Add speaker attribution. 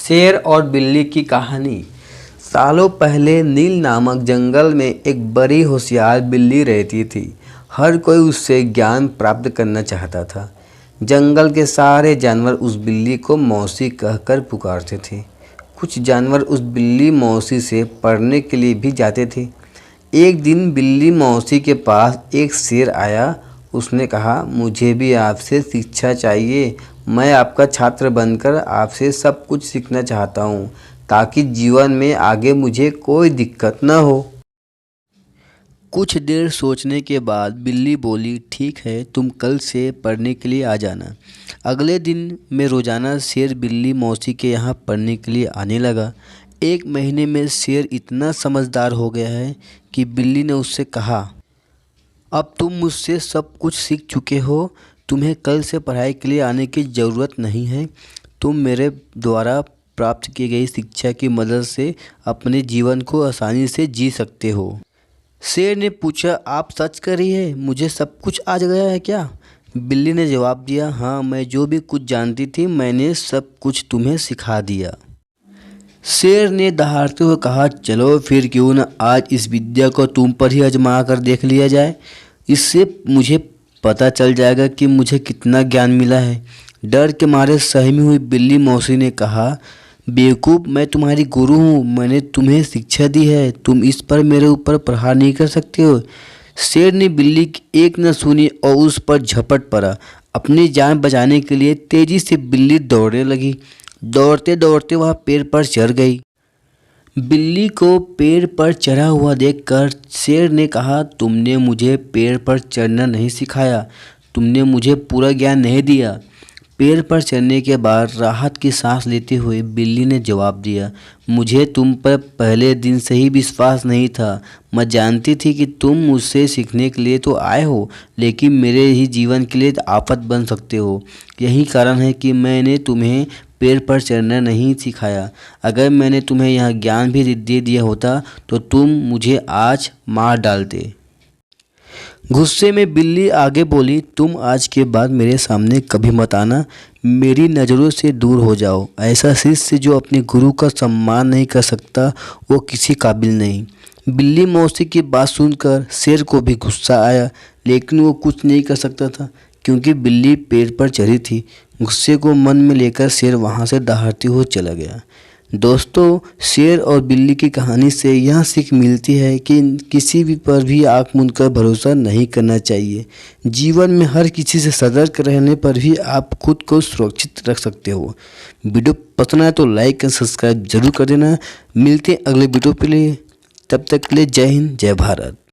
Speaker 1: शेर और बिल्ली की कहानी। सालों पहले नील नामक जंगल में एक बड़ी होशियार बिल्ली रहती थी। हर कोई उससे ज्ञान प्राप्त करना चाहता था। जंगल के सारे जानवर उस बिल्ली को मौसी कहकर पुकारते थे। कुछ जानवर उस बिल्ली मौसी से पढ़ने के लिए भी जाते थे। एक दिन बिल्ली मौसी के पास एक शेर आया। उसने कहा, मुझे भी आपसे शिक्षा चाहिए। मैं आपका छात्र बनकर आपसे सब कुछ सीखना चाहता हूँ, ताकि जीवन में आगे मुझे कोई दिक्कत न हो। कुछ देर सोचने के बाद बिल्ली बोली, ठीक है, तुम कल से पढ़ने के लिए आ जाना। अगले दिन में रोजाना शेर बिल्ली मौसी के यहाँ पढ़ने के लिए आने लगा। एक महीने में शेर इतना समझदार हो गया है कि बिल्ली ने उससे कहा, अब तुम मुझसे सब कुछ सीख चुके हो, तुम्हें कल से पढ़ाई के लिए आने की ज़रूरत नहीं है। तुम मेरे द्वारा प्राप्त की गई शिक्षा की मदद से अपने जीवन को आसानी से जी सकते हो। शेर ने पूछा, आप सच कह रही है, मुझे सब कुछ आ गया है क्या? बिल्ली ने जवाब दिया, हाँ, मैं जो भी कुछ जानती थी मैंने सब कुछ तुम्हें सिखा दिया। शेर ने दहाड़ते हुए कहा, चलो फिर क्यों न आज इस विद्या को तुम पर ही आजमा कर देख लिया जाए। इससे मुझे पता चल जाएगा कि मुझे कितना ज्ञान मिला है। डर के मारे सहमी हुई बिल्ली मौसी ने कहा, बेवकूफ़, मैं तुम्हारी गुरु हूँ, मैंने तुम्हें शिक्षा दी है, तुम इस पर मेरे ऊपर प्रहार नहीं कर सकते हो। शेर ने बिल्ली की एक न सुनी और उस पर झपट पड़ा। अपनी जान बचाने के लिए तेजी से बिल्ली दौड़ने लगी। दौड़ते दौड़ते वह पेड़ पर चढ़ गई। बिल्ली को पेड़ पर चढ़ा हुआ देखकर शेर ने कहा, तुमने मुझे पेड़ पर चढ़ना नहीं सिखाया, तुमने मुझे पूरा ज्ञान नहीं दिया। पेड़ पर चढ़ने के बाद राहत की सांस लेते हुए बिल्ली ने जवाब दिया, मुझे तुम पर पहले दिन से ही विश्वास नहीं था। मैं जानती थी कि तुम मुझसे सीखने के लिए तो आए हो, लेकिन मेरे ही जीवन के लिए आफत बन सकते हो। यही कारण है कि मैंने तुम्हें पेड़ पर चढ़ना नहीं सिखाया। अगर मैंने तुम्हें यह ज्ञान भी दे दिया होता तो तुम मुझे आज मार डालते। गुस्से में बिल्ली आगे बोली, तुम आज के बाद मेरे सामने कभी मत आना, मेरी नज़रों से दूर हो जाओ। ऐसा शिष्य जो अपने गुरु का सम्मान नहीं कर सकता वो किसी काबिल नहीं। बिल्ली मौसी की बात सुनकर शेर को भी गुस्सा आया, लेकिन वो कुछ नहीं कर सकता था क्योंकि बिल्ली पेड़ पर चढ़ी थी। गुस्से को मन में लेकर शेर वहाँ से दहाड़ते हुए चला गया। दोस्तों, शेर और बिल्ली की कहानी से यह सीख मिलती है कि किसी भी पर भी आँख मूंद कर भरोसा नहीं करना चाहिए। जीवन में हर किसी से सतर्क रहने पर भी आप खुद को सुरक्षित रख सकते हो। वीडियो पसंद आए तो लाइक और सब्सक्राइब जरूर कर देना। मिलते हैं अगले वीडियो के लिए, तब तक के लिए जय हिंद, जय भारत।